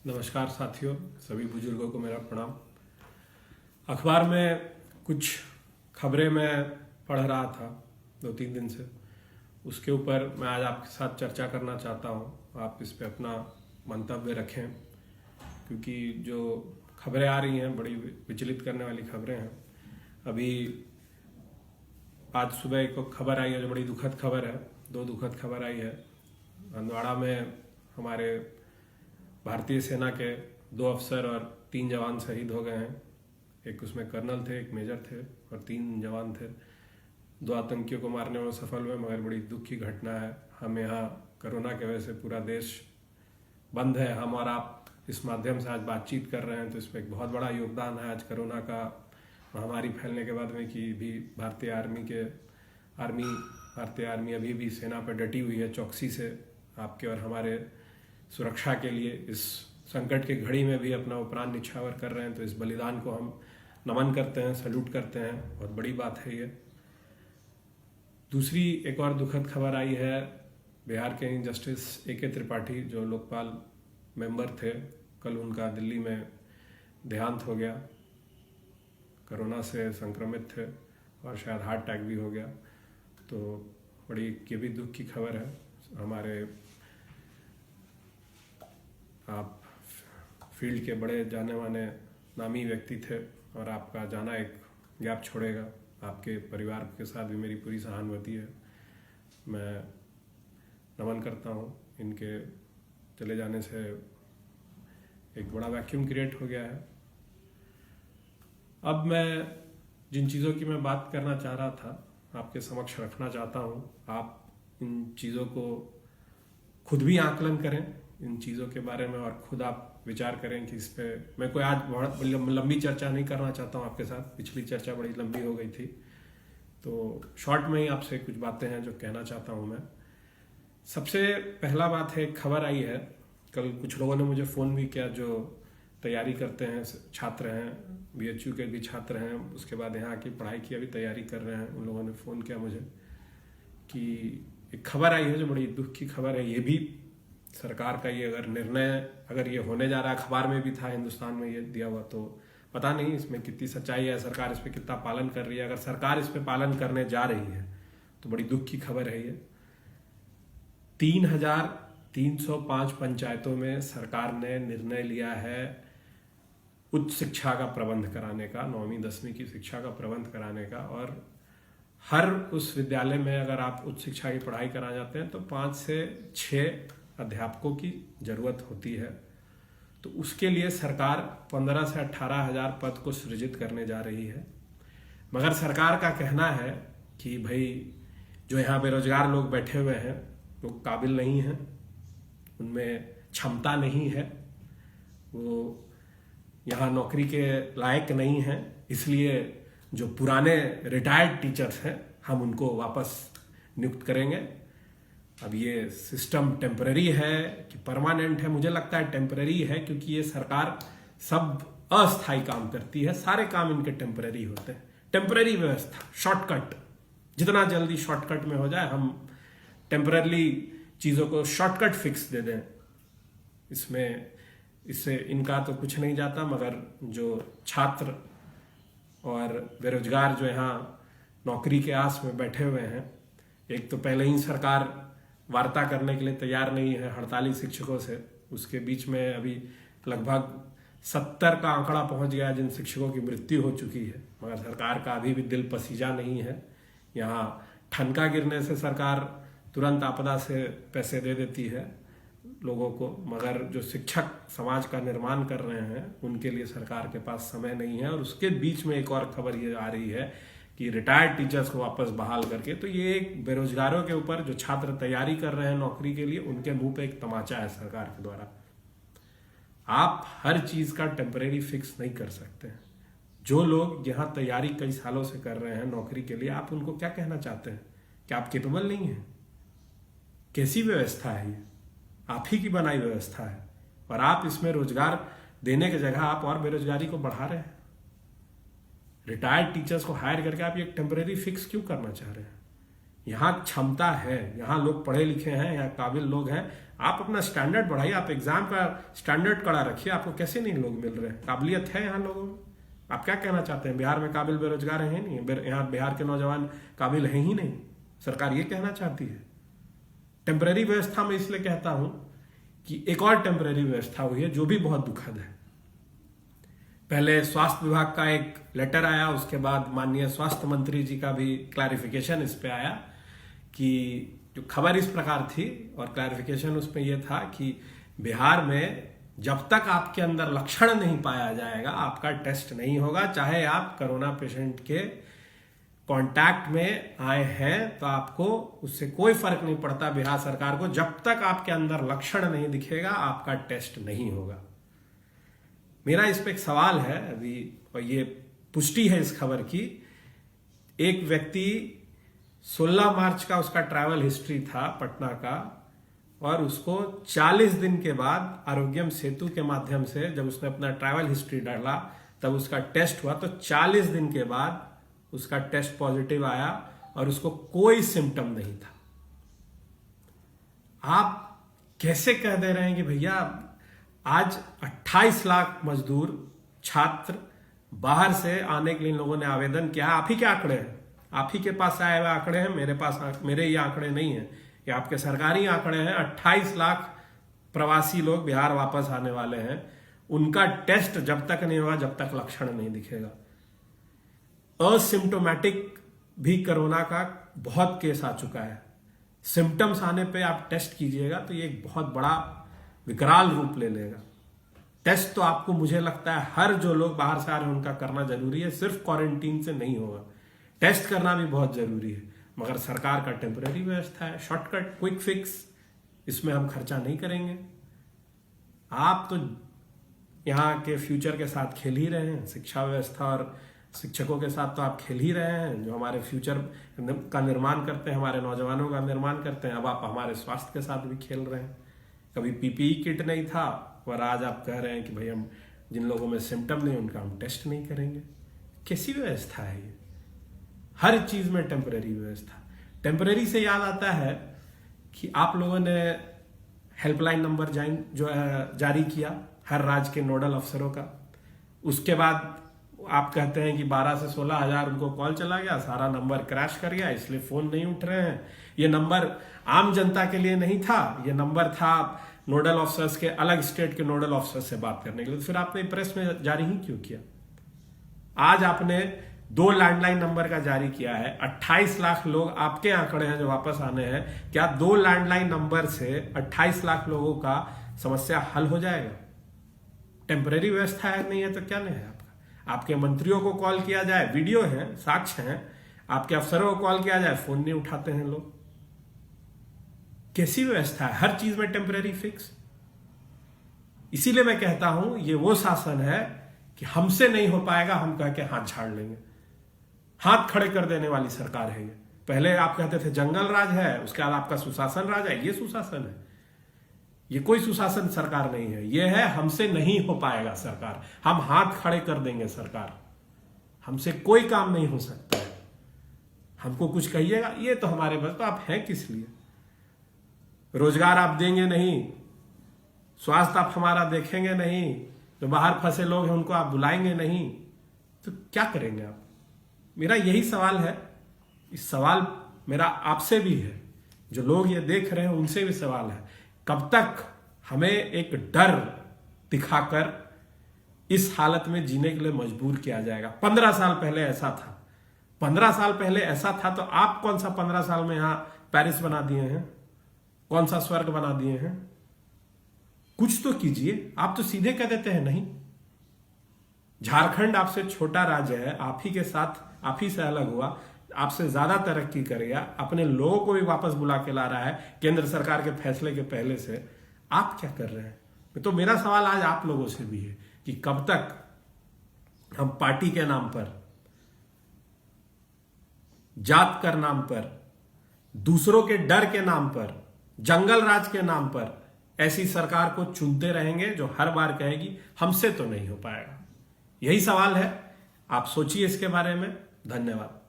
नमस्कार साथियों, सभी बुजुर्गों को मेरा प्रणाम। अखबार में कुछ खबरें मैं पढ़ रहा था 2-3 दिन से। उसके ऊपर मैं आज आपके साथ चर्चा करना चाहता हूँ। आप इस पे अपना मंतव्य रखें, क्योंकि जो खबरें आ रही हैं बड़ी विचलित करने वाली खबरें हैं। अभी आज सुबह एक खबर आई है जो बड़ी दुखद खबर है। 2 दुखद खबर आई है। हंदवाड़ा में हमारे भारतीय सेना के 2 अफसर और 3 जवान शहीद हो गए हैं। एक उसमें कर्नल थे, एक मेजर थे और 3 जवान थे। 2 आतंकियों को मारने में सफल हुए, मगर बड़ी दुख की घटना है। हम यहाँ कोरोना की वजह से पूरा देश बंद है। हम और आप इस माध्यम से आज बातचीत कर रहे हैं, तो इसमें एक बहुत बड़ा योगदान है आज कोरोना का महामारी फैलने के बाद में कि भी भारतीय आर्मी अभी भी सेना पर डटी हुई है चौकसी से आपके और हमारे सुरक्षा के लिए। इस संकट की घड़ी में भी अपना प्राण न्यौछावर कर रहे हैं, तो इस बलिदान को हम नमन करते हैं, सैल्यूट करते हैं। बहुत बड़ी बात है ये। दूसरी एक और दुखद खबर आई है। बिहार के जस्टिस ए.के. त्रिपाठी जो लोकपाल मेंबर थे, कल उनका दिल्ली में देहांत हो गया। कोरोना से संक्रमित थे और शायद हार्ट अटैक भी हो गया। तो बड़ी ये भी दुख की खबर है। हमारे आप फील्ड के बड़े जाने माने नामी व्यक्ति थे और आपका जाना एक गैप छोड़ेगा। आपके परिवार के साथ भी मेरी पूरी सहानुभूति है। मैं नमन करता हूँ। इनके चले जाने से एक बड़ा वैक्यूम क्रिएट हो गया है। अब मैं जिन चीज़ों की मैं बात करना चाह रहा था आपके समक्ष रखना चाहता हूँ। आप इन चीज़ों को खुद भी आकलन करें, इन चीज़ों के बारे में, और खुद आप विचार करें कि इस पे मैं कोई आज बहुत लंबी चर्चा नहीं करना चाहता हूँ आपके साथ। पिछली चर्चा बड़ी लंबी हो गई थी, तो शॉर्ट में ही आपसे कुछ बातें हैं जो कहना चाहता हूँ मैं। सबसे पहला बात है, खबर आई है कल, कुछ लोगों ने मुझे फ़ोन भी किया जो तैयारी करते हैं, छात्र हैं, BHU के भी छात्र हैं, उसके बाद यहाँ की पढ़ाई की अभी तैयारी कर रहे हैं। उन लोगों ने फ़ोन किया मुझे कि एक खबर आई है जो बड़ी दुख की खबर है। ये भी सरकार का ये अगर निर्णय, अगर ये होने जा रहा है, अखबार में भी था, हिंदुस्तान में ये दिया हुआ, तो पता नहीं इसमें कितनी सच्चाई है, सरकार इस पर कितना पालन कर रही है। अगर सरकार इस पर पालन करने जा रही है तो बड़ी दुख की खबर है ये। 3,305 पंचायतों में सरकार ने निर्णय लिया है उच्च शिक्षा का प्रबंध कराने का, 9वीं 10वीं की शिक्षा का प्रबंध कराने का। और हर उस विद्यालय में अगर आप उच्च शिक्षा की पढ़ाई करा जाते हैं तो 5 से 6 अध्यापकों की जरूरत होती है। तो उसके लिए सरकार 15 से 18 हजार पद को सृजित करने जा रही है। मगर सरकार का कहना है कि भाई जो यहाँ बेरोजगार लोग बैठे हुए हैं वो काबिल नहीं हैं, उनमें क्षमता नहीं है, वो यहाँ नौकरी के लायक नहीं हैं, इसलिए जो पुराने रिटायर्ड टीचर्स हैं हम उनको वापस नियुक्त करेंगे। अब ये सिस्टम टेम्पररी है कि परमानेंट है? मुझे लगता है टेम्पररी है, क्योंकि ये सरकार सब अस्थायी काम करती है। सारे काम इनके टेम्पररी होते हैं। टेम्पररी व्यवस्था, शॉर्टकट, जितना जल्दी शॉर्टकट में हो जाए, हम टेम्पररी चीज़ों को शॉर्टकट फिक्स दे दें। इससे इनका तो कुछ नहीं जाता, मगर जो छात्र और बेरोजगार जो यहाँ नौकरी के आस में बैठे हुए हैं, एक तो पहले ही सरकार वार्ता करने के लिए तैयार नहीं है हड़ताली शिक्षकों से। उसके बीच में अभी लगभग 70 का आंकड़ा पहुंच गया जिन शिक्षकों की मृत्यु हो चुकी है, मगर सरकार का अभी भी दिल पसीजा नहीं है। यहाँ ठनका गिरने से सरकार तुरंत आपदा से पैसे दे देती है लोगों को, मगर जो शिक्षक समाज का निर्माण कर रहे हैं उनके लिए सरकार के पास समय नहीं है। और उसके बीच में एक और खबर ये आ रही है कि रिटायर्ड टीचर्स को वापस बहाल करके, तो ये एक बेरोजगारों के ऊपर, जो छात्र तैयारी कर रहे हैं नौकरी के लिए, उनके मुंह पे एक तमाचा है सरकार के द्वारा। आप हर चीज का टेम्परेरी फिक्स नहीं कर सकते हैं। जो लोग यहाँ तैयारी कई सालों से कर रहे हैं नौकरी के लिए, आप उनको क्या कहना चाहते हैं? क्या आप केपेबल नहीं हैं? कैसी व्यवस्था है ये? आप ही की बनाई व्यवस्था है, और आप इसमें रोजगार देने की जगह आप और बेरोजगारी को बढ़ा रहे हैं। रिटायर्ड टीचर्स को हायर करके आप ये टेम्परेरी फिक्स क्यों करना चाह रहे हैं? यहाँ क्षमता है, यहाँ लोग पढ़े लिखे हैं, यहाँ काबिल लोग हैं। आप अपना स्टैंडर्ड बढ़ाइए, आप एग्जाम का स्टैंडर्ड कड़ा रखिए। आपको कैसे नहीं लोग मिल रहे हैं? काबिलियत है यहाँ लोगों में। आप क्या कहना चाहते हैं? बिहार में काबिल बेरोजगार है नहीं? यहाँ बिहार के नौजवान काबिल हैं ही नहीं? सरकार ये कहना चाहती है? टेम्परेरी व्यवस्था में इसलिए कहता हूं कि एक और टेम्परेरी व्यवस्था हुई है जो भी बहुत दुखद है। पहले स्वास्थ्य विभाग का एक लेटर आया, उसके बाद माननीय स्वास्थ्य मंत्री जी का भी क्लैरिफिकेशन इस पे आया कि जो खबर इस प्रकार थी और क्लैरिफिकेशन उसमें यह था कि बिहार में जब तक आपके अंदर लक्षण नहीं पाया जाएगा आपका टेस्ट नहीं होगा। चाहे आप कोरोना पेशेंट के कांटेक्ट में आए हैं तो आपको उससे कोई फर्क नहीं पड़ता बिहार सरकार को, जब तक आपके अंदर लक्षण नहीं दिखेगा आपका टेस्ट नहीं होगा। मेरा इस पे एक सवाल है अभी, और ये पुष्टि है इस खबर की। एक व्यक्ति 16 मार्च का उसका ट्रैवल हिस्ट्री था पटना का, और उसको 40 दिन के बाद आरोग्यम सेतु के माध्यम से जब उसने अपना ट्रैवल हिस्ट्री डाला तब उसका टेस्ट हुआ, तो 40 दिन के बाद उसका टेस्ट पॉजिटिव आया और उसको कोई सिम्टम नहीं था। आप कैसे कह दे रहे हैं कि भैया आज 28 लाख मजदूर छात्र बाहर से आने के लिए लोगों ने आवेदन किया? आप ही के आंकड़े हैं, आप ही के पास आए हुए आंकड़े हैं, मेरे पास मेरे ये आंकड़े नहीं है, ये आपके सरकारी आंकड़े हैं। 28 लाख प्रवासी लोग बिहार वापस आने वाले हैं, उनका टेस्ट जब तक नहीं होगा जब तक लक्षण नहीं दिखेगा। असिम्टोमेटिक भी कोरोना का बहुत केस आ चुका है। सिम्टम्स आने पे आप टेस्ट कीजिएगा तो ये एक बहुत बड़ा विकराल रूप ले लेगा। टेस्ट तो आपको, मुझे लगता है हर जो लोग बाहर से आ रहे हैं उनका करना जरूरी है, सिर्फ क्वारंटीन से नहीं होगा। टेस्ट करना भी बहुत जरूरी है, मगर सरकार का टेम्परेरी व्यवस्था है, शॉर्टकट क्विक फिक्स, इसमें हम खर्चा नहीं करेंगे। आप तो यहाँ के फ्यूचर के साथ खेल ही रहे हैं, शिक्षा व्यवस्था और शिक्षकों के साथ तो आप खेल ही रहे हैं, जो हमारे फ्यूचर का निर्माण करते हैं, हमारे नौजवानों का निर्माण करते हैं। अब आप हमारे स्वास्थ्य के साथ भी खेल रहे हैं। कभी पीपीई किट नहीं था और आज आप कह रहे हैं कि भाई हम जिन लोगों में सिम्टम नहीं उनका हम टेस्ट नहीं करेंगे। कैसी व्यवस्था है ये? हर चीज में टेम्परेरी व्यवस्था। टेम्परेरी से याद आता है कि आप लोगों ने हेल्पलाइन नंबर जारी किया हर राज्य के नोडल अफसरों का। उसके बाद आप कहते हैं कि 12 से 16 हजार उनको कॉल चला गया, सारा नंबर क्रैश कर गया, इसलिए फोन नहीं उठ रहे हैं। ये नंबर आम जनता के लिए नहीं था, ये नंबर था नोडल ऑफिसर्स के, अलग स्टेट के नोडल ऑफिसर्स से बात करने के लिए। तो फिर आपने प्रेस में जारी ही क्यों किया? आज आपने 2 लैंडलाइन नंबर का जारी किया है। 28 लाख लोग आपके आंकड़े हैं जो वापस आने हैं। क्या 2 लैंडलाइन नंबर से 28 लाख लोगों का समस्या हल हो जाएगा? टेम्परेरी व्यवस्था है नहीं है तो क्या नहीं है आपका? आपके मंत्रियों को कॉल किया जाए, वीडियो है, साक्ष्य हैं, आपके अफसरों को कॉल किया जाए, फोन नहीं उठाते हैं लोग। कैसी व्यवस्था है? हर चीज में टेम्परेरी फिक्स। इसीलिए मैं कहता हूं ये वो शासन है कि हमसे नहीं हो पाएगा, हम कह के हाथ झाड़ लेंगे। हाथ खड़े कर देने वाली सरकार है ये। पहले आप कहते थे जंगल राज है, उसके बाद आपका सुशासन राज है। ये सुशासन है? ये कोई सुशासन सरकार नहीं है, ये है हमसे नहीं हो पाएगा सरकार, हम हाथ खड़े कर देंगे सरकार, हमसे कोई काम नहीं हो सकता है। हमको कुछ कहिएगा, ये तो हमारे बस, तो आप हैं किस लिए? रोजगार आप देंगे नहीं, स्वास्थ्य आप हमारा देखेंगे नहीं, जो बाहर फंसे लोग हैं उनको आप बुलाएंगे नहीं, तो क्या करेंगे आप? मेरा यही सवाल है। इस सवाल मेरा आपसे भी है, जो लोग ये देख रहे हैं उनसे भी सवाल है। कब तक हमें एक डर दिखाकर इस हालत में जीने के लिए मजबूर किया जाएगा? 15 साल पहले ऐसा था, 15 साल पहले ऐसा था, तो आप कौन सा 15 साल में यहां पेरिस बना दिए हैं? कौन सा स्वर्ग बना दिए हैं? कुछ तो कीजिए। आप तो सीधे कह देते हैं नहीं। झारखंड आपसे छोटा राज्य है, आप ही के साथ, आप ही से अलग हुआ, आपसे ज्यादा तरक्की करेगा, अपने लोगों को भी वापस बुला के ला रहा है केंद्र सरकार के फैसले के पहले से। आप क्या कर रहे हैं? तो मेरा सवाल आज आप लोगों से भी है कि कब तक हम पार्टी के नाम पर, जात कर नाम पर, दूसरों के डर के नाम पर, जंगल राज के नाम पर ऐसी सरकार को चुनते रहेंगे जो हर बार कहेगी हमसे तो नहीं हो पाएगा? यही सवाल है। आप सोचिए इसके बारे में। धन्यवाद।